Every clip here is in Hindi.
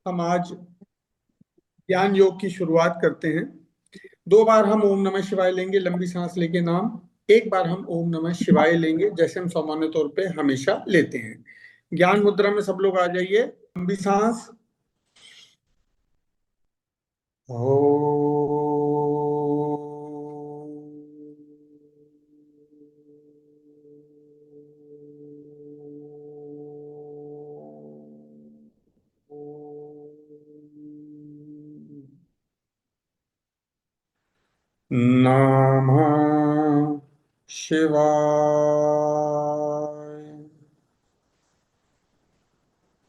हम आज ज्ञान योग की शुरुआत करते हैं। 2 बार हम ओम नमः शिवाय लेंगे, लंबी सांस लेके नाम। एक बार हम ओम नमः शिवाय लेंगे, जैसे हम सामान्य तौर पे हमेशा लेते हैं। ज्ञान मुद्रा में सब लोग आ जाइए। लंबी सांस। ओ। नमः शिवाय।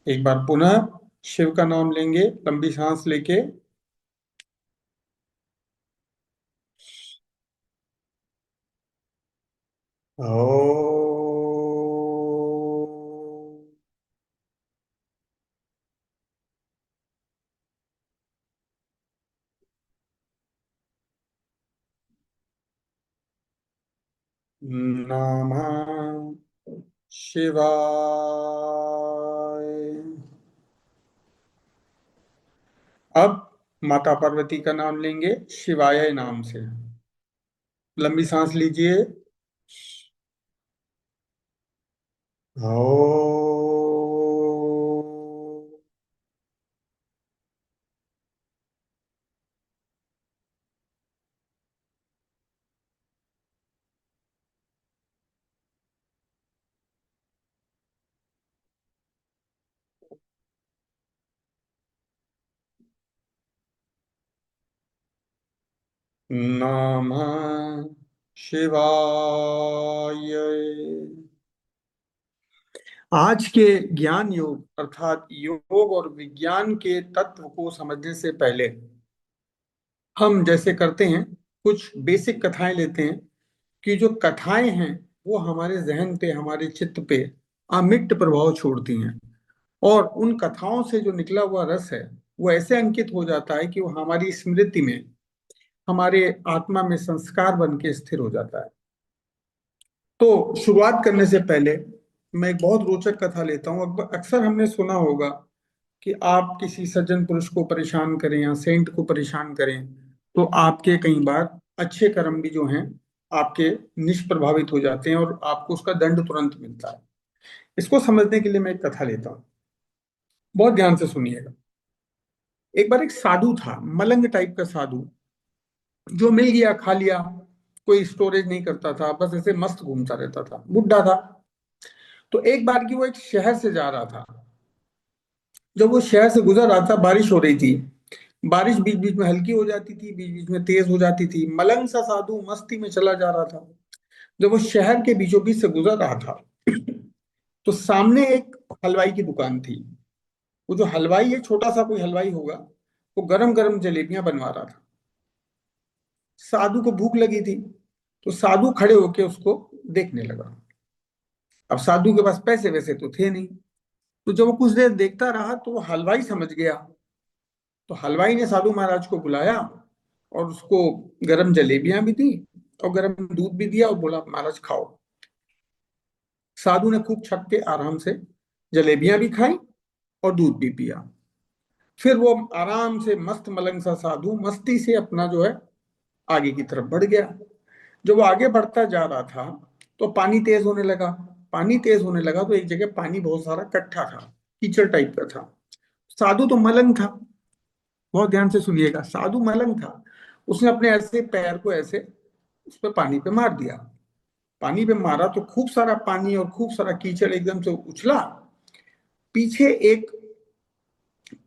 एक बार पुनः शिव का नाम लेंगे, लंबी सांस लेके। ओ। नमः शिवाय। अब माता पार्वती का नाम लेंगे, शिवाय नाम से। लंबी सांस लीजिए। ओ। नमः शिवाय। आज के ज्ञान योग अर्थात योग और विज्ञान के तत्व को समझने से पहले हम जैसे करते हैं, कुछ बेसिक कथाएं लेते हैं कि जो कथाएं हैं वो हमारे जहन पे, हमारे चित्त पे अमिट प्रभाव छोड़ती हैं। और उन कथाओं से जो निकला हुआ रस है वो ऐसे अंकित हो जाता है कि वो हमारी स्मृति में, हमारे आत्मा में संस्कार बन के स्थिर हो जाता है। तो शुरुआत करने से पहले मैं एक बहुत रोचक कथा लेता हूँ। अक्सर हमने सुना होगा कि आप किसी सज्जन पुरुष को परेशान करें या सेंट को परेशान करें तो आपके कई बार अच्छे कर्म भी जो हैं आपके निष्प्रभावित हो जाते हैं और आपको उसका दंड तुरंत मिलता है। इसको समझने के लिए मैं एक कथा लेता हूँ, बहुत ध्यान से सुनिएगा। एक बार एक साधु था, मलंग टाइप का साधु, जो मिल गया खा लिया। कोई स्टोरेज नहीं करता था, बस ऐसे मस्त घूमता रहता था, बुढ़ा था। तो एक बार की वो एक शहर से जा रहा था। जब वो शहर से गुजर रहा था, बारिश हो रही थी। बारिश बीच बीच में हल्की हो जाती थी, बीच बीच में तेज हो जाती थी। मलंग सा साधु मस्ती में चला जा रहा था। जब वो शहर के बीचों बीच से गुजर रहा था तो सामने एक हलवाई की दुकान थी। वो जो हलवाई है, छोटा सा कोई हलवाई होगा, वो गरम गरम जलेबियां बनवा रहा था। साधु को भूख लगी थी, तो साधु खड़े होके उसको देखने लगा। अब साधु के पास पैसे वैसे तो थे नहीं। तो जब वो कुछ देर देखता रहा तो वो हलवाई समझ गया। तो हलवाई ने साधु महाराज को बुलाया और उसको गरम जलेबियां भी दी और गरम दूध भी दिया और बोला, महाराज खाओ। साधु ने खूब छक के आराम से जलेबियां भी खाई और दूध भी पिया। फिर वो आराम से मस्त मलंग सा साधु मस्ती से अपना जो है आगे की तरफ बढ़ गया। जब वो आगे बढ़ता जा रहा था तो पानी तेज होने लगा। पानी तेज होने लगा तो एक जगह पानी बहुत सारा इकट्ठा था, कीचड़ टाइप का था। साधु तो मलंग था, बहुत ध्यान से सुनिएगा, साधु मलंग था। उसने अपने ऐसे पैर को ऐसे उस पर पानी पे मार दिया। पानी पे मारा तो खूब सारा पानी और खूब सारा कीचड़ एकदम से उछला। पीछे एक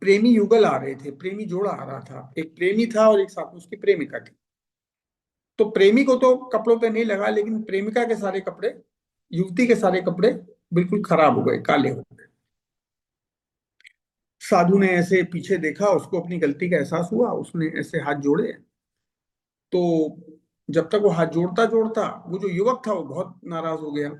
प्रेमी युगल आ रहे थे, प्रेमी जोड़ा आ रहा था। एक प्रेमी था और एक साथ में उसकी प्रेमिका थी। तो प्रेमी को तो कपड़ों पे नहीं लगा, लेकिन प्रेमिका के सारे कपड़े, युवती के सारे कपड़े बिल्कुल खराब हो गए, काले हो गए। साधु ने ऐसे पीछे देखा, उसको अपनी गलती का एहसास हुआ, उसने ऐसे हाथ जोड़े। तो जब तक वो हाथ जोड़ता जोड़ता, वो जो युवक था वो बहुत नाराज हो गया।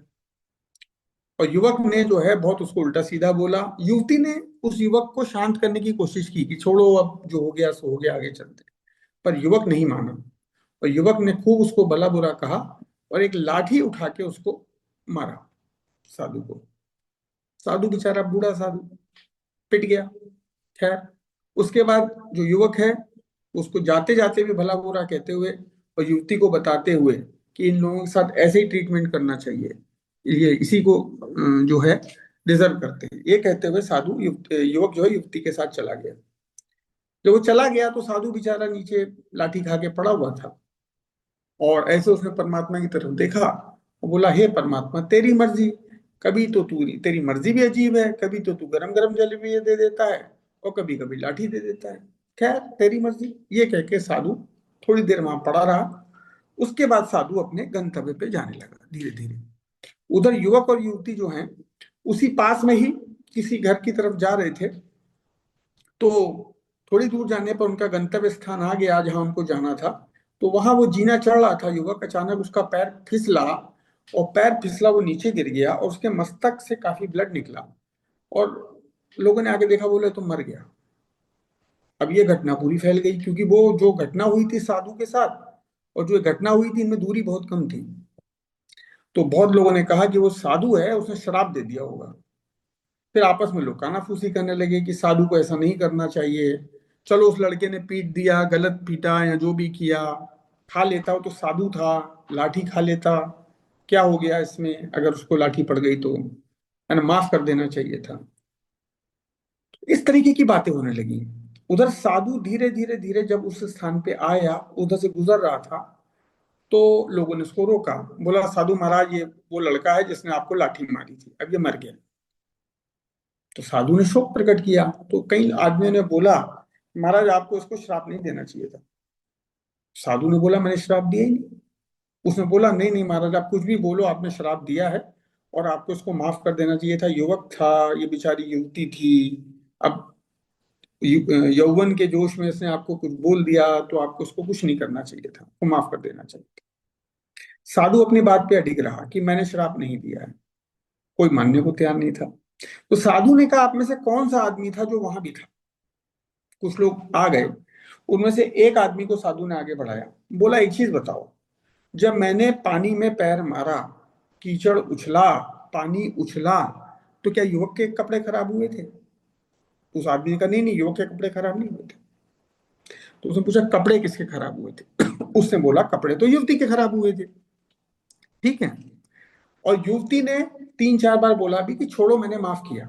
और युवक ने जो है बहुत उसको उल्टा सीधा बोला। युवती ने उस युवक को शांत करने की कोशिश की कि छोड़ो, अब जो हो गया सो हो गया, आगे चलते। पर युवक नहीं माना और युवक ने खूब उसको भला बुरा कहा और एक लाठी उठा के उसको मारा, साधु को। साधु बेचारा, बूढ़ा साधु, पिट गया। खैर, उसके बाद जो युवक है उसको जाते जाते भी भला बुरा कहते हुए और युवती को बताते हुए कि इन लोगों के साथ ऐसे ही ट्रीटमेंट करना चाहिए, ये इसी को जो है डिजर्व करते हैं, ये कहते हुए साधु युवक जो है युवती के साथ चला गया। जब वो चला गया तो साधु बेचारा नीचे लाठी खा के पड़ा हुआ था, और ऐसे उसने परमात्मा की तरफ देखा और बोला, हे परमात्मा तेरी मर्जी, कभी तो तू, तेरी मर्जी भी अजीब है, कभी तो तू गरम गरम जल भी दे देता है और कभी कभी लाठी दे देता है, खैर तेरी मर्जी। ये कह के साधु थोड़ी देर वहां पड़ा रहा। उसके बाद साधु अपने गंतव्य पे जाने लगा धीरे धीरे। उधर युवक और युवती जो हैं उसी पास में ही किसी घर की तरफ जा रहे थे। तो थोड़ी दूर जाने पर उनका गंतव्य स्थान आ गया जहां उनको जाना था। तो वहां वो जीना चढ़ रहा था युवक, अचानक उसका पैर फिसला और पैर फिसला, वो नीचे गिर गया और उसके मस्तक से काफी ब्लड निकला। और लोगों ने आके देखा, बोले तो मर गया। अब ये घटना पूरी फैल गई, क्योंकि वो जो घटना हुई थी साधु के साथ और जो घटना हुई थी इनमें दूरी बहुत कम थी। तो बहुत लोगों ने कहा कि वो साधु है, उसने शराब दे दिया होगा। फिर आपस में लोग कानाफूसी करने लगे कि साधु को ऐसा नहीं करना चाहिए, चलो उस लड़के ने पीट दिया, गलत पीटा या जो भी किया, खा लेता हो तो साधु था, लाठी खा लेता, क्या हो गया इसमें, अगर उसको लाठी पड़ गई तो, है ना, माफ कर देना चाहिए था। इस तरीके की बातें होने लगी। उधर साधु धीरे धीरे धीरे जब उस स्थान पे आया, उधर से गुजर रहा था, तो लोगों ने उसको रोका, बोला साधु महाराज ये वो लड़का है जिसने आपको लाठी मारी थी, अब ये मर गया। तो साधु ने शोक प्रकट किया। तो कई आदमियों ने बोला, महाराज आपको इसको श्राप नहीं देना चाहिए था। साधु ने बोला, मैंने श्राप दिया ही नहीं। उसने बोला, नहीं नहीं महाराज, आप कुछ भी बोलो, आपने श्राप दिया है और आपको इसको माफ कर देना चाहिए था। युवक था, ये बेचारी युवती थी। अब यौवन के जोश में इसने आपको कुछ बोल दिया, तो आपको उसको कुछ नहीं करना चाहिए था, उसको माफ कर देना चाहिए था। साधु अपनी बात पे अडिग रहा कि मैंने श्राप नहीं दिया है। कोई मानने को तैयार नहीं था। तो साधु ने कहा, आप में से कौन सा आदमी था जो वहां भी था। कुछ लोग आ गए, उनमें से एक आदमी को साधु ने आगे बढ़ाया, बोला एक चीज बताओ, जब मैंने पानी में पैर मारा, कीचड़ उछला, पानी उछला, तो क्या युवक के कपड़े खराब हुए थे। उस आदमी ने कहा, नहीं नहीं, युवक के कपड़े खराब नहीं हुए थे। तो उसने पूछा, कपड़े किसके खराब हुए थे। उसने बोला, कपड़े तो युवती के खराब हुए थे। ठीक है। और युवती ने 3-4 बार बोला भी कि छोड़ो, मैंने माफ किया।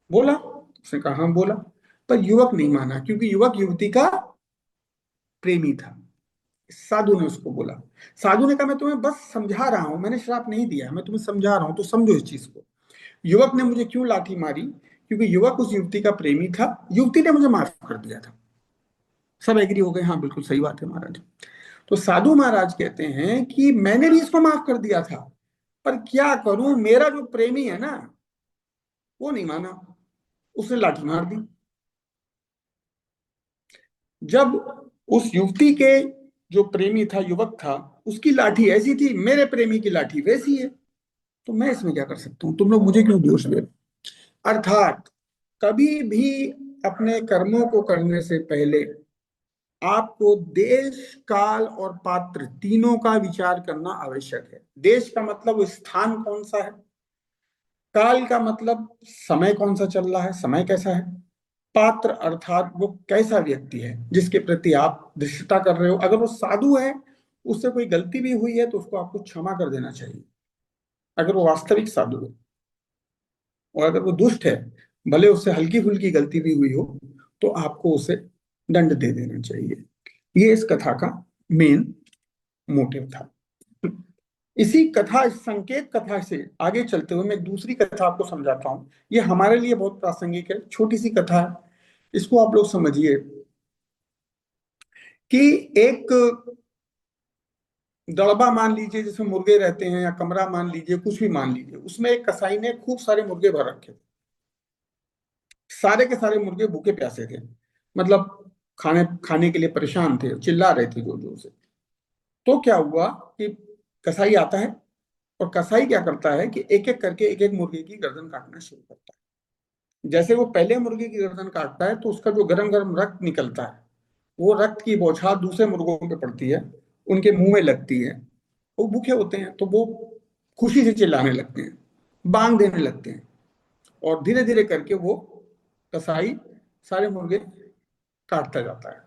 बोला, उसने कहा हाँ बोला। पर युवक नहीं माना, क्योंकि युवक युवती का प्रेमी था। साधु ने उसको बोला, साधु ने कहा, मैं तुम्हें बस समझा रहा हूं, मैंने श्राप नहीं दिया, मैं तुम्हें समझा रहा हूं, तो समझो इस चीज को। युवक ने मुझे क्यों लाठी मारी, क्योंकि युवक उस युवती का प्रेमी था, युवती ने मुझे माफ कर दिया था। सब एग्री हो गए, हाँ बिल्कुल सही बात है महाराज। तो साधु महाराज कहते हैं कि मैंने भी इसको माफ कर दिया था, पर क्या करूं, मेरा जो प्रेमी है ना, वो नहीं माना, उसने लाठी मार दी। जब उस युवती के जो प्रेमी था, युवक था, उसकी लाठी ऐसी थी, मेरे प्रेमी की लाठी वैसी है, तो मैं इसमें क्या कर सकता हूं, तुम लोग मुझे क्यों दोष दे रहे हो? अर्थात कभी भी अपने कर्मों को करने से पहले आपको देश, काल और पात्र तीनों का विचार करना आवश्यक है। देश का मतलब स्थान कौन सा है, काल का मतलब समय कौन सा चल रहा है, समय कैसा है, पात्र अर्थात वो कैसा व्यक्ति है जिसके प्रति आप धृष्टता कर रहे हो। अगर वो साधु है, उससे कोई गलती भी हुई है तो उसको आपको क्षमा कर देना चाहिए, अगर वो वास्तविक साधु है। और अगर वो दुष्ट है, भले उससे हल्की फुल्की गलती भी हुई हो, तो आपको उसे दंड दे देना चाहिए। ये इस कथा का मेन मोटिव था। इसी कथा, इस संकेत कथा से आगे चलते हुए मैं एक दूसरी कथा आपको समझाता हूं। ये हमारे लिए बहुत प्रासंगिक है, छोटी सी कथा है, इसको आप लोग समझिए। कि एक दड़बा मान लीजिए जिसमें मुर्गे रहते हैं, या कमरा मान लीजिए, कुछ भी मान लीजिए, उसमें एक कसाई ने खूब सारे मुर्गे भर रखे थे। सारे के सारे मुर्गे भूखे प्यासे थे, मतलब खाने खाने के लिए परेशान थे, चिल्ला रहे थे जोर जोर से। तो क्या हुआ कि कसाई आता है, और कसाई क्या करता है कि एक एक करके एक एक मुर्गे की गर्दन काटना शुरू करता है। जैसे वो पहले मुर्गे की गर्दन काटता है, तो उसका जो गरम गरम रक्त निकलता है, वो रक्त की बौछार दूसरे मुर्गों पे पड़ती है, उनके मुंह में लगती है। वो भूखे होते हैं तो वो खुशी से चिल्लाने लगते हैं, बांग देने लगते हैं, और धीरे धीरे करके वो कसाई सारे मुर्गे काटता जाता है।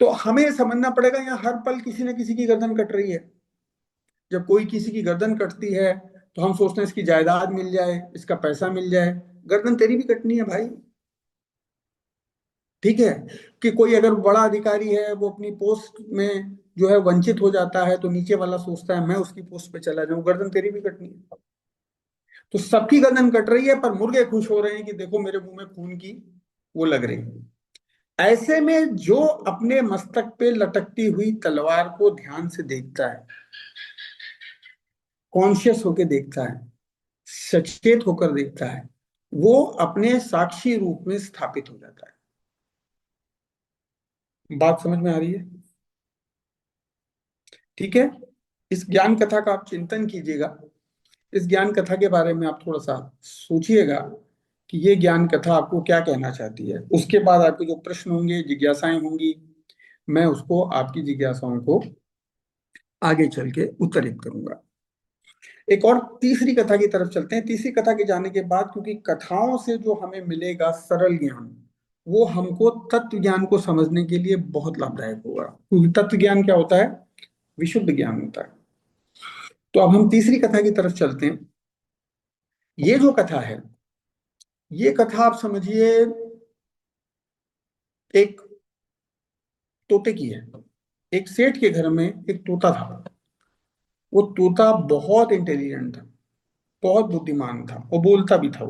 तो हमें समझना पड़ेगा यहाँ हर पल किसी न किसी की गर्दन कट रही है। जब कोई किसी की गर्दन कटती है तो हम सोचते हैं इसकी जायदाद मिल जाए, इसका पैसा मिल जाए। गर्दन तेरी भी कटनी है भाई। ठीक है। कि कोई अगर बड़ा अधिकारी है, वो अपनी पोस्ट में जो है वंचित हो जाता है, तो नीचे वाला सोचता है मैं उसकी पोस्ट पे चला जाऊं। गर्दन तेरी भी कटनी है। तो सबकी गर्दन कट रही है, पर मुर्गे खुश हो रहे हैं कि देखो मेरे मुंह में खून की वो लग रही है। ऐसे में जो अपने मस्तक पे लटकती हुई तलवार को ध्यान से देखता है, कॉन्शियस होकर देखता है, सचेत होकर देखता है, वो अपने साक्षी रूप में स्थापित हो जाता है। बात समझ में आ रही है? ठीक है। इस ज्ञान कथा का आप चिंतन कीजिएगा। इस ज्ञान कथा के बारे में आप थोड़ा सा सोचिएगा कि ये ज्ञान कथा आपको क्या कहना चाहती है। उसके बाद आपके जो प्रश्न होंगे, जिज्ञासाएं होंगी, मैं उसको आपकी जिज्ञासाओं को आगे चल के उत्तरित करूंगा। एक और तीसरी कथा की तरफ चलते हैं। तीसरी कथा के जाने के बाद, क्योंकि कथाओं से जो हमें मिलेगा सरल ज्ञान, वो हमको तत्व ज्ञान को समझने के लिए बहुत लाभदायक होगा। क्योंकि तत्व ज्ञान क्या होता है? विशुद्ध ज्ञान होता है। तो अब हम तीसरी कथा की तरफ चलते हैं। ये जो कथा है, ये कथा आप समझिए एक तोते की है। एक सेठ के घर में एक तोता था। वो तोता बहुत इंटेलिजेंट था, बहुत बुद्धिमान था, और बोलता भी था।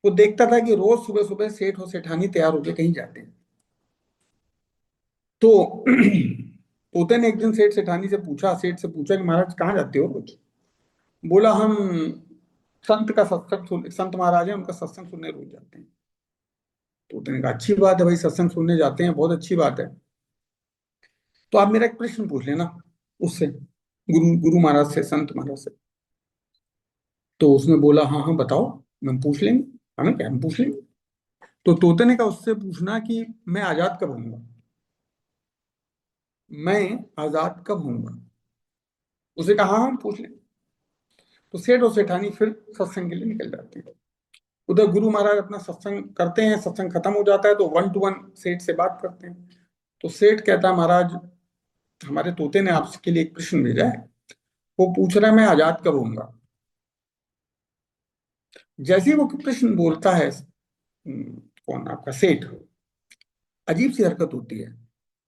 वो देखता था कि रोज सुबह सुबह सेठ और सेठानी तैयार होकर कहीं जाते हैं। तो तोते ने एक दिन सेठ से पूछा कि महाराज कहाँ जाते हो रोज? बोला हम संत महाराज हैं, उनका सत्संग सुनने रोज जाते हैं। तोते ने कहा अच्छी बात है भाई, सत्संग सुनने जाते हैं, बहुत अच्छी बात है। तो आप मेरा एक प्रश्न पूछ लेना उससे, गुरु गुरु महाराज से, संत महाराज से। तो उसने बोला हाँ हाँ बताओ, हम पूछ लेंगे। हमें क्या, हम पूछ लेंगे। तो तोते ने कहा उससे पूछना कि मैं आजाद कब होऊंगा, मैं आजाद कब होऊंगा। उसे कहा हाँ हम पूछ लेंगे। तो सेठ और सेठानी फिर सत्संग के लिए निकल जाते हैं। उधर गुरु महाराज अपना सत्संग करते हैं। सत्संग खत्म हो जाता है तो 1 to 1 सेठ से बात करते हैं। तो सेठ कहता है महाराज, हमारे तोते ने आपके लिए एक प्रश्न भेजा है। वो पूछ रहा है मैं आजाद कब होऊंगा। जैसे ही वो प्रश्न बोलता है, कौन आपका सेठ, अजीब सी हरकत होती है।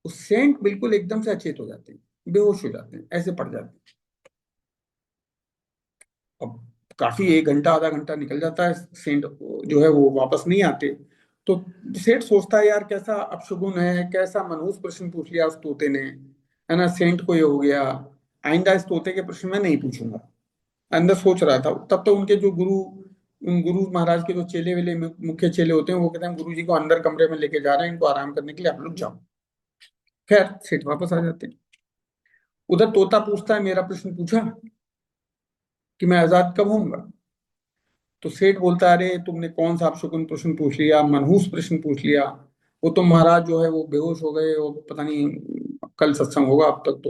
उस सेंट बिल्कुल एकदम से अचेत हो जाते हैं, बेहोश हो जाते हैं, ऐसे पड़ जाते हैं। अब काफी 1 घंटा आधा घंटा निकल जाता है, सेंट जो है वो वापस नहीं आते। तो सेठ सोचता है यार कैसा अपशगुन है, कैसा मनहूस प्रश्न पूछ लिया उस तोते ने, है ना। सेंट को ये हो गया, आइंदा इस तोते के प्रश्न मैं नहीं पूछूंगा। अंदर सोच रहा था। तब तो उनके जो गुरु, उन गुरु महाराज के जो चेले वेले मुख्य चेले होते हैं, वो कहते हैं गुरु जी को अंदर कमरे में लेके जा रहे हैं, इनको आराम करने के लिए, आप लोग जाओ। खैर सेठ वापस आ जाते हैं। उधर तोता पूछता है मेरा प्रश्न पूछा कि मैं आजाद कब होऊंगा। तो सेठ बोलता है अरे तुमने कौन सा अपशकुन प्रश्न पूछ लिया, मनहूस प्रश्न पूछ लिया। वो तो महाराज जो है वो बेहोश हो गए, और पता नहीं कल सत्संग होगा, अब तक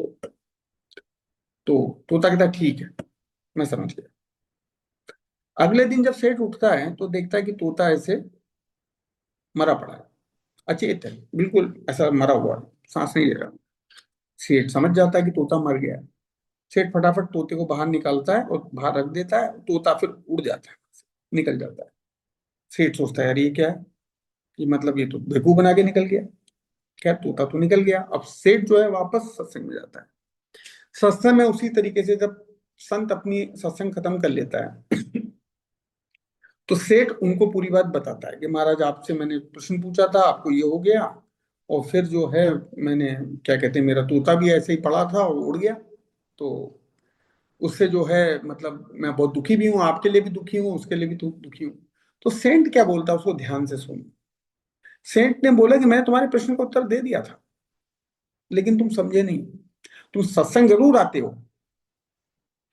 तो तोता कहता है ठीक है, मैं समझ गया। अगले दिन जब सेठ उठता है तो देखता है कि तोता ऐसे मरा पड़ा है, अचेत है, बिल्कुल ऐसा मरा हुआ है, सांस नहीं ले रहा। सेठ समझ जाता है कि तोता मर गया है। सेठ फटाफट तोते को बाहर निकालता है और बाहर रख देता है। तोता फिर उड़ जाता है, निकल जाता है। सेठ सोचता है यार ये क्या है, कि मतलब ये तो बेवकूफ बना के निकल गया। खैर तोता तो निकल गया। अब सेठ जो है वापस सत्संग में जाता है। सत्संग में उसी तरीके से जब संत अपनी सत्संग खत्म कर लेता है तो सेठ उनको पूरी बात बताता है कि महाराज आपसे मैंने प्रश्न पूछा था, आपको ये हो गया, और फिर जो है मैंने, क्या कहते हैं, मेरा तोता भी ऐसे ही पड़ा था और उड़ गया। तो उससे जो है मतलब मैं बहुत दुखी भी हूँ, आपके लिए भी दुखी हूँ, उसके लिए भी तो दुखी हूँ। तो सेंट क्या बोलता है, उसको ध्यान से सुन। सेंट ने बोला कि मैंने तुम्हारे प्रश्न का उत्तर दे दिया था, लेकिन तुम समझे नहीं। तुम सत्संग जरूर आते हो,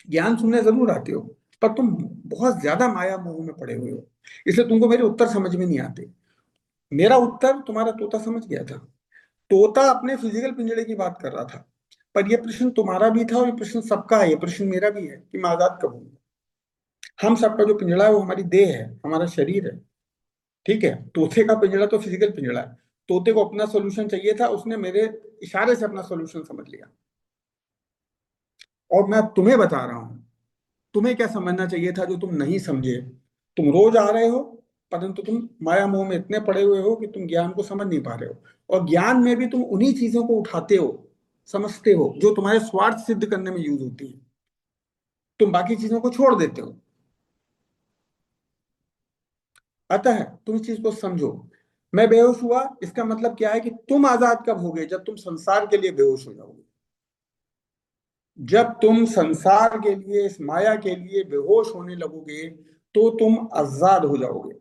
ज्ञान सुनने जरूर आते हो, पर तुम बहुत ज्यादा माया मोह में पड़े हुए हो, इसलिए तुमको मेरे उत्तर समझ में नहीं आते। मेरा उत्तर तुम्हारा तोता समझ गया था। तोता अपने फिजिकल पिंजड़े की बात कर रहा था, पर यह प्रश्न तुम्हारा भी था और ये प्रश्न सबका है। ये प्रश्न मेरा भी है कि मैं आजाद कब हूँ। हम सबका जो पिंजड़ा है वो हमारी देह है, हमारा शरीर है। ठीक है, तोते का पिंजड़ा तो फिजिकल पिंजड़ा है। तोते को अपना सोल्यूशन चाहिए था, उसने मेरे इशारे से अपना सोल्यूशन समझ लिया। और मैं तुम्हें बता रहा हूं, तुम्हें क्या समझना चाहिए था जो तुम नहीं समझे। तुम रोज आ रहे हो, परंतु तुम माया मोह में इतने पड़े हुए हो कि तुम ज्ञान को समझ नहीं पा रहे हो। और ज्ञान में भी तुम उन्हीं चीजों को उठाते हो, समझते हो, जो तुम्हारे स्वार्थ सिद्ध करने में यूज होती है। तुम बाकी चीजों को छोड़ देते हो। अतः तुम इस चीज को समझो। मैं बेहोश हुआ, इसका मतलब क्या है कि तुम आजाद कब होगे? जब तुम संसार के लिए बेहोश हो जाओगे। जब तुम संसार के लिए, इस माया के लिए बेहोश होने लगोगे, तो तुम आजाद हो जाओगे।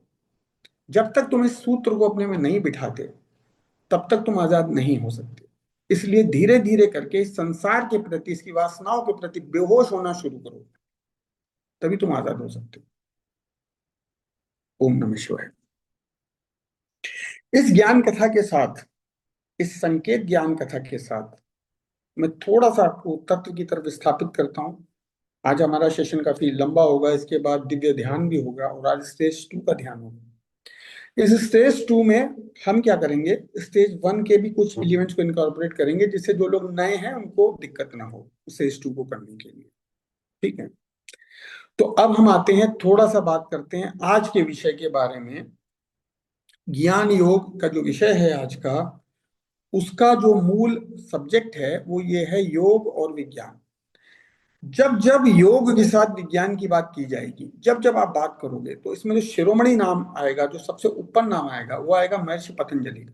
जब तक तुम इस सूत्र को अपने में नहीं बिठाते, तब तक तुम आजाद नहीं हो सकते। इसलिए धीरे धीरे करके इस संसार के प्रति, इसकी वासनाओं के प्रति बेहोश होना शुरू करो, तभी तुम आजाद हो सकते हो। ओम नमः शिवाय। इस ज्ञान कथा के साथ, इस संकेत ज्ञान कथा के साथ, मैं थोड़ा सा आपको तत्व की तरफ स्थापित करता हूं। आज हमारा सेशन काफी लंबा होगा, इसके बाद दिव्य ध्यान भी होगा, और आज स्टेज 2 का ध्यान होगा। इस स्टेज 2 में हम क्या करेंगे, स्टेज 1 के भी कुछ एलिमेंट्स को इनकॉर्पोरेट करेंगे, जिससे जो लोग नए हैं उनको दिक्कत ना हो स्टेज 2 को करने के लिए। ठीक है, तो अब हम आते हैं, थोड़ा सा बात करते हैं आज के विषय के बारे में। ज्ञान योग का जो विषय है आज का, उसका जो मूल सब्जेक्ट है वो ये है, योग और विज्ञान। जब जब योग के साथ विज्ञान की बात की जाएगी, जब जब आप बात करोगे, तो इसमें जो शिरोमणि नाम आएगा, जो सबसे ऊपर नाम आएगा, वो आएगा महर्षि पतंजलि का।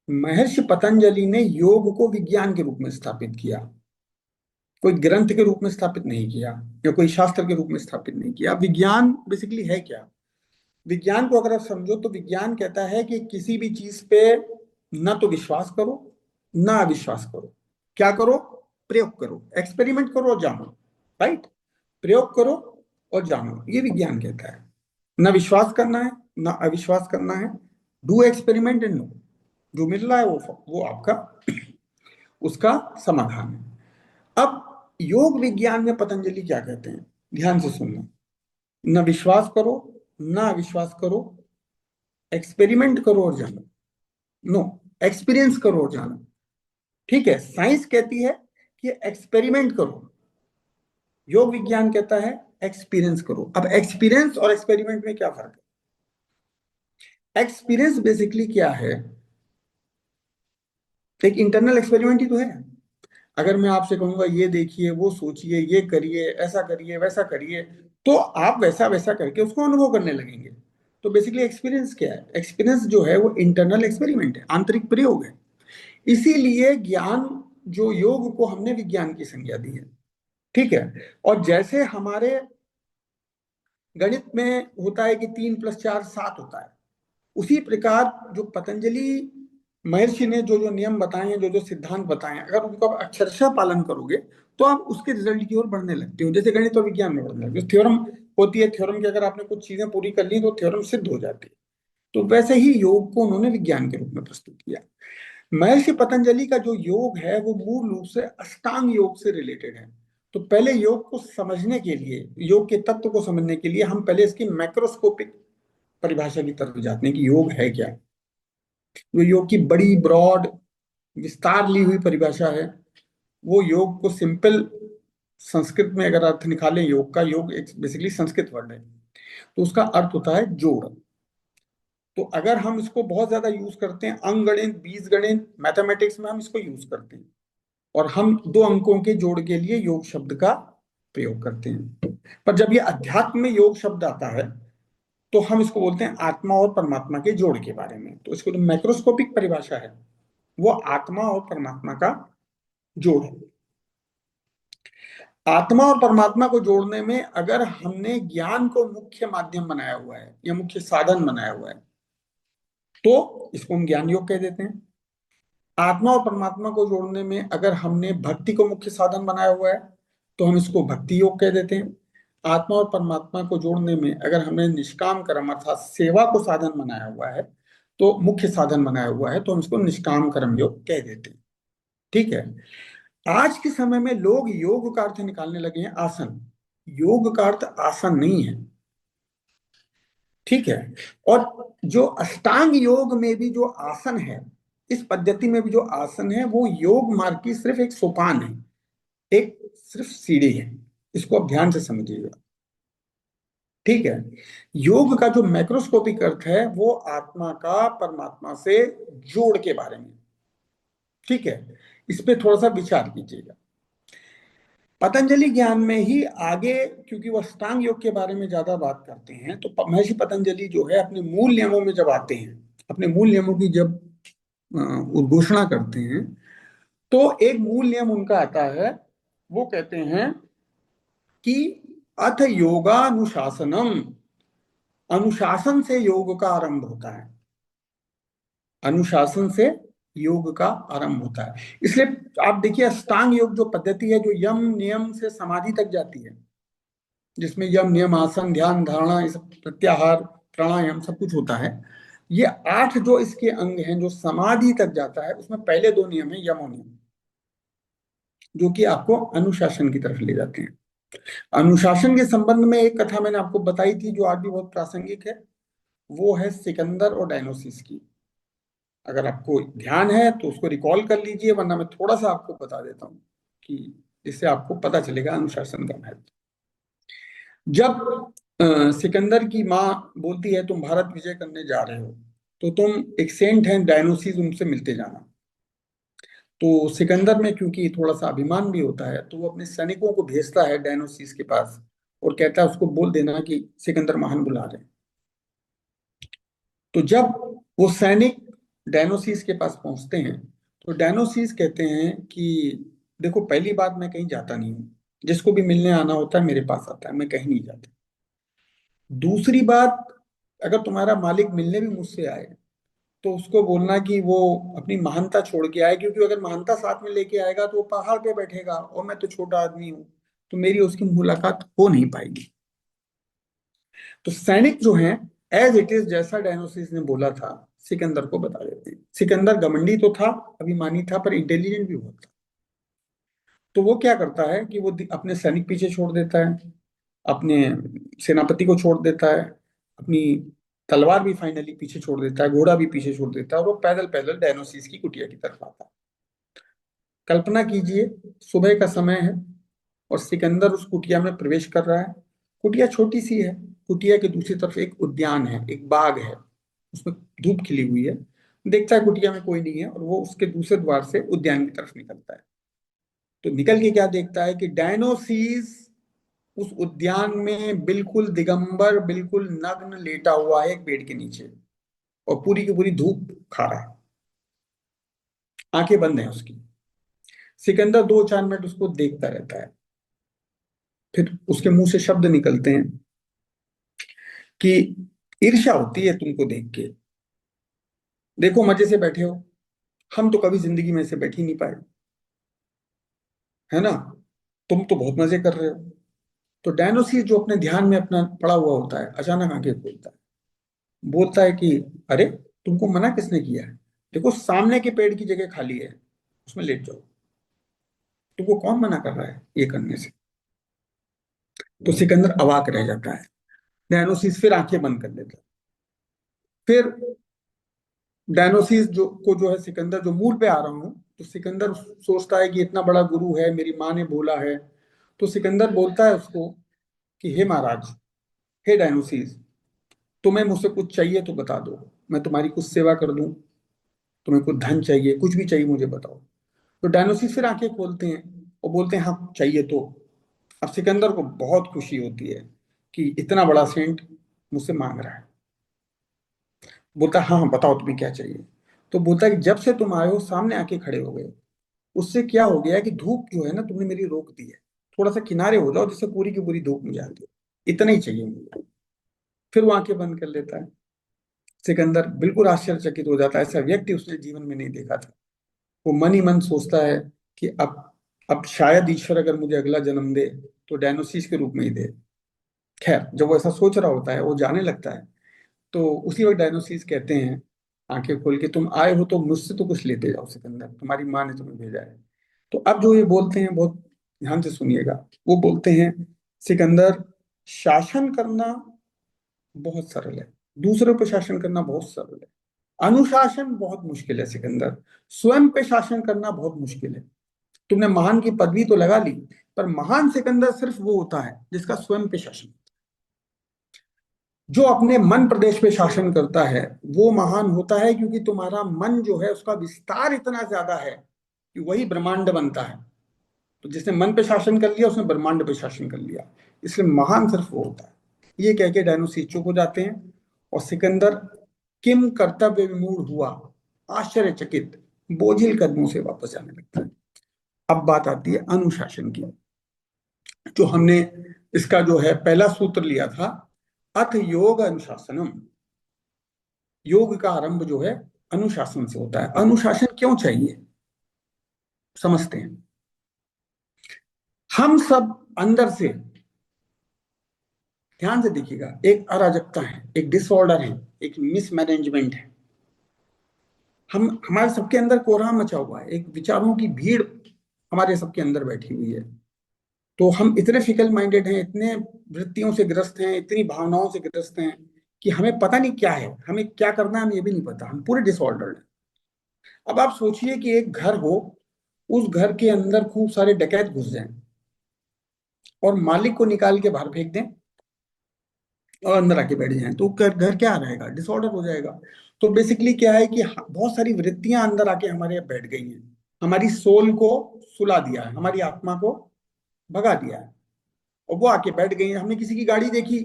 महर्षि पतंजलि ने योग को विज्ञान के रूप में स्थापित किया, कोई ग्रंथ के रूप में स्थापित नहीं किया, या कोई शास्त्र के रूप में स्थापित नहीं किया। विज्ञान बेसिकली है क्या? विज्ञान को अगर आप समझो, तो विज्ञान कहता है कि किसी भी चीज पे ना तो विश्वास करो, ना अविश्वास करो। क्या करो? प्रयोग करो, एक्सपेरिमेंट करो और जानो। राइट? प्रयोग करो और जानो, ये विज्ञान कहता है। ना विश्वास करना है, ना अविश्वास करना है। Do experiment and know. जो मिल रहा है वो आपका उसका समाधान है। अब योग विज्ञान में पतंजलि क्या कहते हैं, ध्यान से सुनना। ना विश्वास करो, ना अविश्वास करो, एक्सपेरिमेंट करो और जानो। नो, एक्सपीरियंस करो और जानो। ठीक है, साइंस कहती है कि एक्सपेरिमेंट करो, योग विज्ञान कहता है एक्सपीरियंस करो। अब एक्सपीरियंस और एक्सपेरिमेंट में क्या फर्क है? एक्सपीरियंस बेसिकली क्या है? एक इंटरनल एक्सपेरिमेंट ही तो है। अगर मैं आपसे कहूंगा ये देखिए, वो सोचिए, ये करिए, ऐसा करिए, वैसा करिए, तो आप वैसा वैसा करके उसको अनुभव करने लगेंगे। तो बेसिकली एक्सपीरियंस क्या है? एक्सपीरियंस जो है वो इंटरनल एक्सपेरिमेंट है, आंतरिक प्रयोग है। इसीलिए ज्ञान, जो योग को हमने विज्ञान की संज्ञा दी है। ठीक है, और जैसे हमारे गणित में होता है कि 3 + 4 7 होता है, उसी प्रकार जो पतंजलि महर्षि ने जो जो नियम बताए हैं, जो जो सिद्धांत बताए हैं, अगर उनको आप अक्षरशः पालन करोगे, तो आप उसके रिजल्ट की ओर बढ़ने लगते हो, जैसे गणित और विज्ञान में बढ़ने लगते हो। थ्योरम होती है, थ्योरम की अगर आपने कुछ चीजें पूरी कर ली तो थ्योरम सिद्ध हो जाती है। तो वैसे ही योग को उन्होंने विज्ञान के रूप में प्रस्तुत किया। महर्षि पतंजलि का जो योग है वो मूल रूप से अष्टांग योग से रिलेटेड है। तो पहले योग को समझने के लिए, योग के तत्व को समझने के लिए, हम पहले इसकी मैक्रोस्कोपिक परिभाषा की तरफ जाते हैं कि योग है क्या। वो योग की बड़ी ब्रॉड, विस्तार ली हुई परिभाषा है। वो योग को सिंपल संस्कृत में अगर अर्थ निकालें, योग का, योग एक बेसिकली संस्कृत वर्ड है, तो उसका अर्थ होता है जोड़। तो अगर हम इसको बहुत ज्यादा यूज करते हैं, अंकगणित, बीजगणित, मैथमेटिक्स में हम इसको यूज करते हैं, और हम दो अंकों के जोड़ के लिए योग शब्द का प्रयोग करते हैं। पर जब ये अध्यात्म में योग शब्द आता है, तो हम इसको बोलते हैं आत्मा और परमात्मा के जोड़ के बारे में। तो इसको जो मैक्रोस्कोपिक परिभाषा है, वो आत्मा और परमात्मा का जोड़ है। आत्मा और परमात्मा को जोड़ने में अगर हमने ज्ञान को मुख्य माध्यम बनाया हुआ है, या मुख्य साधन बनाया हुआ है, तो इसको हम ज्ञान योग कह देते हैं। आत्मा और परमात्मा को जोड़ने में अगर हमने भक्ति को मुख्य साधन बनाया हुआ है, तो हम इसको भक्ति योग कह देते हैं। आत्मा और परमात्मा को जोड़ने में अगर हमने निष्काम कर्म अर्थात सेवा को साधन बनाया हुआ है, तो मुख्य साधन बनाया हुआ है, तो हम इसको निष्काम कर्म योग कह देते हैं। ठीक है, आज के समय में लोग योग का अर्थ निकालने लगे हैं आसन। योग का अर्थ आसन नहीं है। ठीक है। और जो अष्टांग योग में भी जो आसन है, इस पद्धति में भी जो आसन है, वो योग मार्ग की सिर्फ एक सोपान है, एक सिर्फ सीढ़ी है। इसको आप ध्यान से समझिएगा। ठीक है। योग का जो मैक्रोस्कोपिक अर्थ है वो आत्मा का परमात्मा से जोड़ के बारे में। ठीक है। इस पे थोड़ा सा विचार कीजिएगा। पतंजलि ज्ञान में ही आगे, क्योंकि वो अष्टांग योग के बारे में ज्यादा बात करते हैं, तो महर्षि पतंजलि जो है अपने मूल नियमों में जब आते हैं, अपने मूल नियमों की जब उद्घोषणा करते हैं, तो एक मूल नियम उनका आता है। वो कहते हैं कि अथ योगानुशासनम, अनुशासन से योग का आरंभ होता है। अनुशासन से योग का आरंभ होता है। इसलिए आप देखिए, अष्टांग योग जो पद्धति है, जो यम नियम से समाधि तक जाती है, जिसमें यम नियम आसन ध्यान धारणा ये सब प्रत्याहार प्राणायाम सब कुछ होता है, ये 8 जो इसके अंग हैं जो समाधि तक जाता है, उसमें पहले 2 नियम है यम और नियम, जो कि आपको अनुशासन की तरफ ले जाते हैं। अनुशासन के संबंध में एक कथा मैंने आपको बताई थी जो आज भी बहुत प्रासंगिक है। वो है सिकंदर और डायनोसिस की। अगर आपको ध्यान है तो उसको रिकॉल कर लीजिए, वरना मैं थोड़ा सा आपको बता देता हूँ कि जिससे आपको पता चलेगा अनुशासन का महत्व। जब सिकंदर की माँ बोलती है तुम भारत विजय करने जा रहे हो, तो तुम एक सेंट हैं डायनोसिस, उनसे मिलते जाना। तो सिकंदर में क्योंकि थोड़ा सा अभिमान भी होता है, तो वो अपने सैनिकों को भेजता है डायनोसिस के पास और कहता है उसको बोल देना कि सिकंदर महान बुला रहे हैं। तो जब वो सैनिक डायनोसिस के पास पहुंचते हैं, तो डायनोसिस कहते हैं कि देखो, पहली बात, मैं कहीं जाता नहीं हूँ, जिसको भी मिलने आना होता है मेरे पास आता है, मैं कहीं नहीं जाता। दूसरी बात, अगर तुम्हारा मालिक मिलने भी मुझसे आए, तो उसको बोलना कि वो अपनी महानता छोड़ के आए, क्योंकि अगर महानता साथ में लेके आएगा तो वो पहाड़ पे बैठेगा और मैं तो छोटा आदमी हूँ, तो मेरी उसकी मुलाकात हो नहीं पाएगी। तो सैनिक जो हैं, एज इट इज जैसा डायनोसिस ने बोला था, सिकंदर को बता देते हैं। सिकंदर घमंडी तो था, अभिमानी था, पर इंटेलिजेंट भी बहुत था। तो वो क्या करता है कि वो अपने सैनिक पीछे छोड़ देता है, अपने सेनापति को छोड़ देता है, अपनी तलवार भी फाइनली पीछे छोड़ देता है, घोड़ा भी पीछे छोड़ देता है, और वो पैदल पैदल डायनोसिस की कुटिया की तरफ आता है। कल्पना कीजिए, सुबह का समय है और सिकंदर उस कुटिया में प्रवेश कर रहा है। कुटिया छोटी सी है। कुटिया के दूसरी तरफ एक उद्यान है, एक बाग है, उसमें धूप खिली हुई है। देखता है कुटिया में कोई नहीं है, और वो उसके दूसरे द्वार से उद्यान की तरफ निकलता है। तो निकल के क्या देखता है कि डायनोसिस उस उद्यान में बिल्कुल दिगंबर, बिल्कुल नग्न लेटा हुआ है एक पेड़ के नीचे, और पूरी की पूरी धूप खा रहा है। आंखें बंद हैं उसकी। सिकंदर 2-4 मिनट उसको देखता रहता है। फिर उसके मुंह से शब्द निकलते हैं कि ईर्ष्या होती है तुमको देख के। देखो, मजे से बैठे हो, हम तो कभी जिंदगी में ऐसे बैठ ही नहीं पाए, है ना। तुम तो बहुत मजे कर रहे हो। तो डायनोसिस जो अपने ध्यान में अपना पड़ा हुआ होता है, अचानक आंखें खोलता है, बोलता है कि अरे, तुमको मना किसने किया है? देखो, सामने के पेड़ की जगह खाली है, उसमें लेट जाओ। तुमको कौन मना कर रहा है ये करने से? तो सिकंदर अवाक रह जाता है। डायनोसिस फिर आंखें बंद कर लेता है। फिर डायनोसिस जो है, सिकंदर जो मूल पे आ रहा हूँ, तो सिकंदर सोचता है कि इतना बड़ा गुरु है, मेरी माँ ने बोला है। तो सिकंदर बोलता है उसको कि हे महाराज, हे डायनोसिस, तुम्हें मुझसे कुछ चाहिए तो बता दो, मैं तुम्हारी कुछ सेवा कर दूं। तुम्हें कुछ धन चाहिए, कुछ भी चाहिए, मुझे बताओ। तो डायनोसिस फिर आंखें खोलते हैं और बोलते हैं हाँ चाहिए तो। अब सिकंदर को बहुत खुशी होती है कि इतना बड़ा सेंट मुझसे मांग रहा है। बोलता है हाँ हाँ बताओ तुम्हें क्या चाहिए। तो बोलता है कि जब से तुम आए हो सामने आके खड़े हो गए, उससे क्या हो गया कि धूप जो है ना, तुमने मेरी रोक दी है। थोड़ा सा किनारे हो जाओ जिससे पूरी की पूरी धूप मुझे आती है, इतना ही चाहिए मुझे। फिर वो आंखें बंद कर लेता है। सिकंदर बिल्कुल आश्चर्यचकित हो जाता है, ऐसा व्यक्ति उसने जीवन में नहीं देखा था। वो मन ही मन सोचता है कि अब शायद ईश्वर अगर मुझे अगला जन्म दे तो डायनोसिस के रूप में ही दे। खैर, जब वो ऐसा सोच रहा होता है, वो जाने लगता है, तो उसी वक्त डायनोसिस कहते हैं आंखें खोल के, तुम आए हो तो मुझसे तो कुछ लेते जाओ सिकंदर, तुम्हारी माँ ने तुम्हें भेजा है। तो अब जो ये बोलते हैं, बहुत ध्यान से सुनिएगा। वो बोलते हैं, सिकंदर, शासन करना बहुत सरल है, दूसरों पे शासन करना बहुत सरल है, अनुशासन बहुत मुश्किल है सिकंदर। स्वयं पे शासन करना बहुत मुश्किल है। तुमने महान की पदवी तो लगा ली, पर महान सिकंदर सिर्फ वो होता है जिसका स्वयं पे शासन। जो अपने मन प्रदेश पे शासन करता है वो महान होता है, क्योंकि तुम्हारा मन जो है उसका विस्तार इतना ज्यादा है कि वही ब्रह्मांड बनता है। तो जिसने मन पे शासन कर लिया उसने ब्रह्मांड पे शासन कर लिया। इसलिए महान सिर्फ वो होता है। ये कह के डायनोसिर चुप हो जाते हैं और सिकंदर किम कर्तव्य विमूढ़ हुआ, आश्चर्यचकित बोझिल कदमों से वापस जाने लगता है। अब बात आती है अनुशासन की। जो हमने इसका जो है पहला सूत्र लिया था, अथ योग अनुशासनम। योग का आरंभ जो है अनुशासन से होता है। अनुशासन क्यों चाहिए समझते हैं। हम सब अंदर से, ध्यान से देखिएगा, एक अराजकता है, एक डिसऑर्डर है, एक मिसमैनेजमेंट है। हम हमारे सबके अंदर कोहराम मचा हुआ है, एक विचारों की भीड़ हमारे सबके अंदर बैठी हुई है। तो हम इतने फिकल माइंडेड हैं, इतने वृत्तियों से ग्रस्त हैं, इतनी भावनाओं से ग्रस्त हैं कि हमें पता नहीं क्या है, हमें क्या करना है हमें ये भी नहीं पता। हम पूरे डिसऑर्डर हैं। अब आप सोचिए कि एक घर हो, उस घर के अंदर खूब सारे डकैत घुस जाएं और मालिक को निकाल के बाहर फेंक दें और अंदर आके बैठ जाएं, तो घर घर क्या रहेगा, डिसऑर्डर हो जाएगा। तो बेसिकली क्या है कि बहुत सारी वृत्तियां अंदर आके हमारे यहाँ बैठ गई हैं, हमारी सोल को सुला दिया है, हमारी आत्मा को भगा दिया है, और वो आके बैठ गई हैं। हमने किसी की गाड़ी देखी,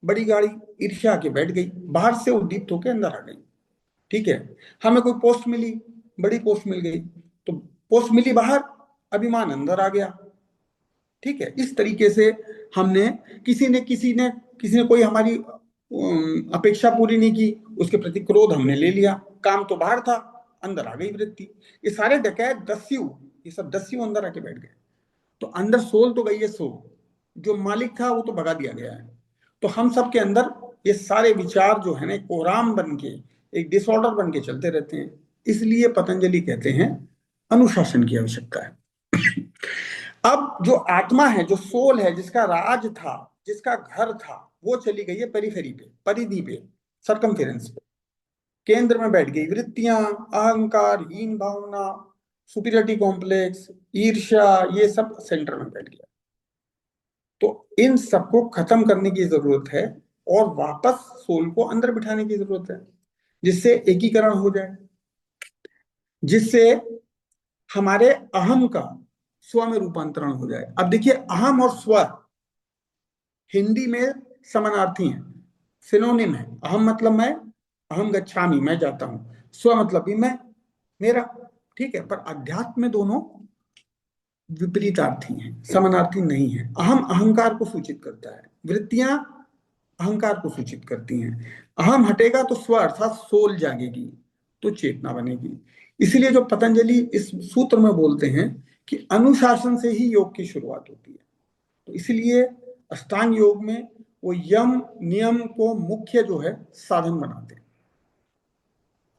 बड़ी गाड़ी, ईर्ष्या आके बैठ गई, बाहर से उद्दीप्त होकर अंदर आ गई। ठीक है। हमें कोई पोस्ट मिली, बड़ी पोस्ट मिल गई, तो पोस्ट मिली बाहर, अभिमान अंदर आ गया। ठीक है। इस तरीके से हमने, किसी ने कोई हमारी अपेक्षा पूरी नहीं की, उसके प्रति क्रोध हमने ले लिया। काम तो बाहर था, अंदर आ गई वृत्ति। ये सारे डकैत दस्यु, ये सब दस्यु अंदर आके बैठ गए। तो अंदर सोल तो गई है, सोल जो मालिक था वो तो भगा दिया गया है। तो हम सब के अंदर ये सारे विचार जो है ना, कोराम बन के, एक डिसऑर्डर बन के चलते रहते हैं। इसलिए पतंजलि कहते हैं अनुशासन की आवश्यकता है। अब जो आत्मा है, जो सोल है, जिसका राज था, जिसका घर था, वो चली गई है पेरिफेरी पे, परिधि पे, सरकमफेरेंस पे। केंद्र में बैठ गई वृत्तियां, अहंकार, हीन भावना, सुपीरियरिटी कॉम्प्लेक्स, ईर्ष्या, ये सब सेंटर में बैठ गया। तो इन सबको खत्म करने की जरूरत है और वापस सोल को अंदर बिठाने की जरूरत है, जिससे एकीकरण हो जाए, जिससे हमारे अहम का स्व में रूपांतरण हो जाए। अब देखिए, अहम और स्व हिंदी में समानार्थी हैं, सिनोनिम है। अहम मतलब मैं, अहम गच्छामि, मैं जाता हूं। स्व मतलब भी मैं, मेरा। ठीक है। पर अध्यात्म में दोनों विपरीतार्थी हैं, समानार्थी नहीं है। अहम अहंकार को सूचित करता है, वृत्तियां अहंकार को सूचित करती हैं। अहम हटेगा तो स्व अर्थात सोल जागेगी, तो चेतना बनेगी। इसलिए जो पतंजलि इस सूत्र में बोलते हैं कि अनुशासन से ही योग की शुरुआत होती है। तो इसलिए अष्टांग योग में वो यम नियम को मुख्य जो है साधन बनाते हैं।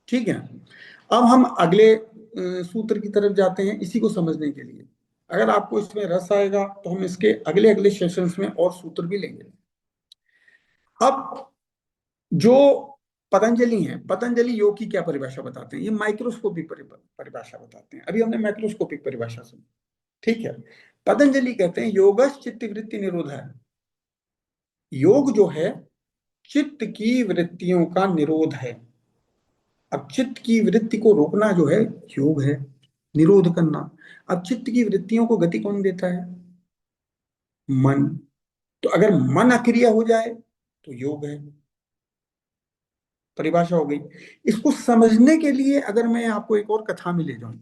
ठीक है। अब हम अगले सूत्र की तरफ जाते हैं, इसी को समझने के लिए। अगर आपको इसमें रस आएगा तो हम इसके अगले अगले सेशंस में और सूत्र भी लेंगे। अब जो पतंजलि है, पतंजलि योग की क्या परिभाषा बताते हैं, ये माइक्रोस्कोपिक परिभाषा बताते हैं। अभी हमने मैक्रोस्कोपिक परिभाषा सुनी। ठीक है। पतंजलि कहते हैं योगश चित्त वृत्ति निरोध है। योग जो है चित्त की वृत्तियों का निरोध है। अब चित्त की वृत्ति को रोकना जो है योग है, निरोध करना। अब चित्त की वृत्तियों को गति कौन देता है, मन। तो अगर मन अक्रिय हो जाए तो योग है। परिभाषा हो गई। इसको समझने के लिए अगर मैं आपको एक और कथा में ले जाऊं,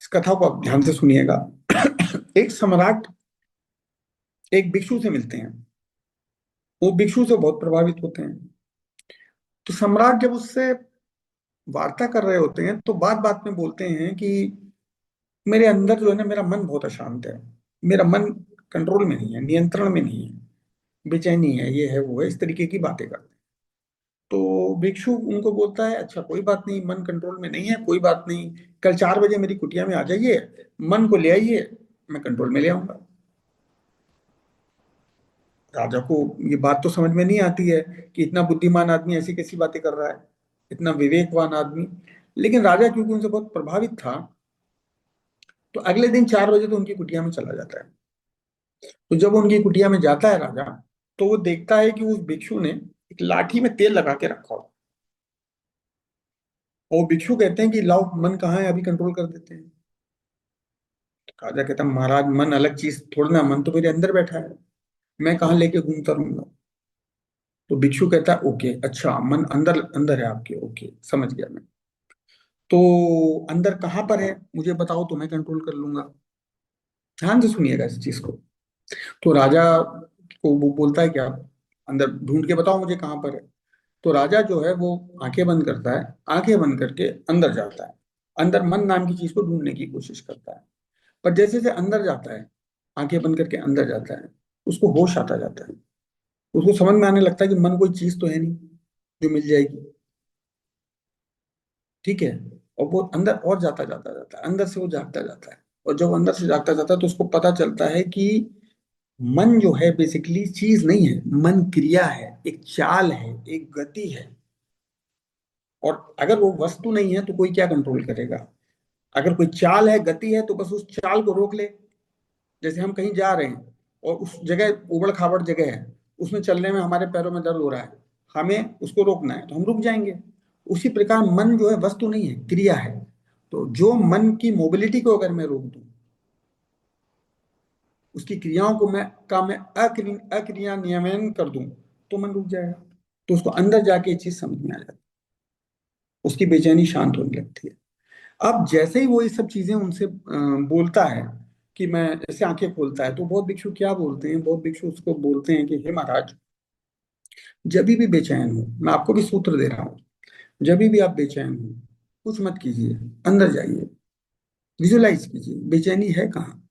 इस कथा को आप ध्यान से सुनिएगा। एक सम्राट एक भिक्षु से मिलते हैं, वो भिक्षु से बहुत प्रभावित होते हैं। तो सम्राट जब उससे वार्ता कर रहे होते हैं तो बात बात में बोलते हैं कि मेरे अंदर जो है ना, मेरा मन बहुत अशांत है, मेरा मन कंट्रोल में नहीं है, नियंत्रण में नहीं है, बेचैनी है, ये है वो है, इस तरीके की बातें करते हैं। तो भिक्षु उनको बोलता है, अच्छा कोई बात नहीं, मन कंट्रोल में नहीं है, कोई बात नहीं, कल 4 बजे मेरी कुटिया में आ जाइए, मन को ले आइए, मैं कंट्रोल में ले आऊंगा। राजा को ये बात तो समझ में नहीं आती है कि इतना बुद्धिमान आदमी ऐसी कैसी बातें कर रहा है, इतना विवेकवान आदमी। लेकिन राजा क्योंकि उनसे बहुत प्रभावित था, तो अगले दिन 4 बजे तो उनकी कुटिया में चला जाता है। तो जब वो उनकी कुटिया में जाता है राजा, तो वो देखता है कि उस भिक्षु ने एक लाठी में तेल लगा के रखा हो। और वो भिक्षु कहते हैं कि लाओ, मन कहाँ है, अभी कंट्रोल कर देते हैं। तो राजा कहता है, महाराज मन अलग चीज थोड़ी ना, मन तो मेरे अंदर बैठा है, मैं कहाँ लेके घूमता रहूंगा। तो भिक्षु कहता है ओके, अच्छा मन अंदर अंदर है आपके, ओके समझ गया मैं। तो अंदर कहाँ पर है मुझे बताओ, तो मैं कंट्रोल कर लूंगा। ध्यान से सुनिएगा इस चीज को। तो राजा को वो बोलता है कि आप अंदर ढूंढ के बताओ मुझे कहाँ पर है। तो राजा जो है वो आंखें बंद करता है, आंखें बंद करके अंदर जाता है, अंदर मन नाम की चीज को ढूंढने की कोशिश करता है। पर जैसे जैसे अंदर जाता है, आंखें बंद करके अंदर जाता है, उसको होश आता जाता है। उसको समझ में आने लगता है कि मन कोई चीज तो है नहीं जो मिल जाएगी। ठीक है। और वो अंदर और जाता जाता जाता है, अंदर से वो जागता जाता है। और जब अंदर से जागता जाता है तो उसको पता चलता है कि मन जो है बेसिकली चीज नहीं है, मन क्रिया है, एक चाल है, एक गति है। और अगर वो वस्तु नहीं है तो कोई क्या कंट्रोल करेगा। अगर कोई चाल है, गति है, तो बस उस चाल को रोक ले। जैसे हम कहीं जा रहे हैं और उस जगह उबड़ खाबड़ जगह है, उसमें चलने में हमारे पैरों में दर्द हो रहा है, हमें उसको रोकना है तो हम रुक जाएंगे। उसी प्रकार मन जो है वस्तु नहीं है, क्रिया है। तो जो मन की मोबिलिटी को अगर मैं रोक दूं, उसकी क्रियाओं को मैं अक्रिया नियमन कर दूं, तो मन रुक जाएगा। तो उसको अंदर जाके ये चीज समझ में आ जाती है, उसकी बेचैनी शांत होने लगती है। अब जैसे ही वो ये सब चीजें उनसे बोलता है कि मैं, जैसे आंखें खोलता है, तो बहुत भिक्षु क्या बोलते हैं, बहुत भिक्षु उसको बोलते हैं कि हे महाराज, जब भी बेचैन हो, मैं आपको भी सूत्र दे रहा हूँ, जब भी आप बेचैन हो, कुछ मत कीजिए, अंदर जाइए, विजुलाइज कीजिए बेचैनी है कहाँ।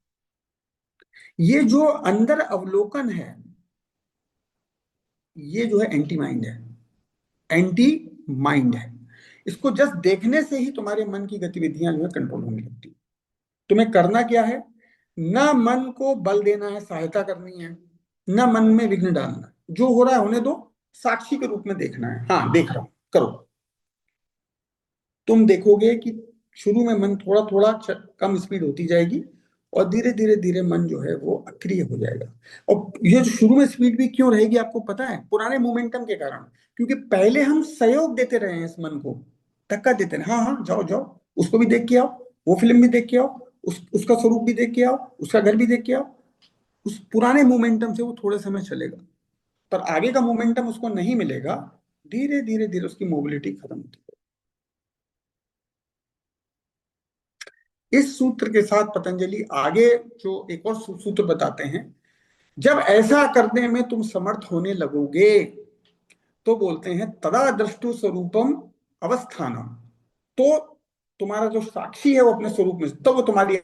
ये जो अंदर अवलोकन है, ये जो है एंटी माइंड है, एंटी माइंड है। इसको जस्ट देखने से ही तुम्हारे मन की गतिविधियां जो है कंट्रोल होने लगती है। तुम्हें करना क्या है, ना मन को बल देना है, सहायता करनी है, ना मन में विघ्न डालना है। जो हो रहा है होने दो, साक्षी के रूप में देखना है, हाँ देख रहा हूं, करो। तुम देखोगे कि शुरू में मन थोड़ा थोड़ा कम स्पीड होती जाएगी, और धीरे धीरे धीरे मन जो है वो अक्रिय हो जाएगा। और ये जो शुरू में स्पीड भी क्यों रहेगी आपको पता है, पुराने मोमेंटम के कारण। क्योंकि पहले हम सहयोग देते रहे हैं इस मन को, धक्का देते रहे, हाँ हाँ जाओ जाओ, उसको भी देख के आओ, वो फिल्म भी देख के आओ, उसका स्वरूप भी देख के आओ, उसका घर भी देख के आओ। उस पुराने मोमेंटम से वो थोड़े समय चलेगा, पर आगे का मोमेंटम उसको नहीं मिलेगा। धीरे धीरे धीरे उसकी मोबिलिटी खत्म होती है। इस सूत्र के साथ पतंजलि आगे जो एक और सूत्र बताते हैं, जब ऐसा करने में तुम समर्थ होने लगोगे, तो बोलते हैं तदा दृष्टु स्वरूपम अवस्थानम। तो तुम्हारा जो साक्षी है वो अपने स्वरूप में, तो वो तुम्हारी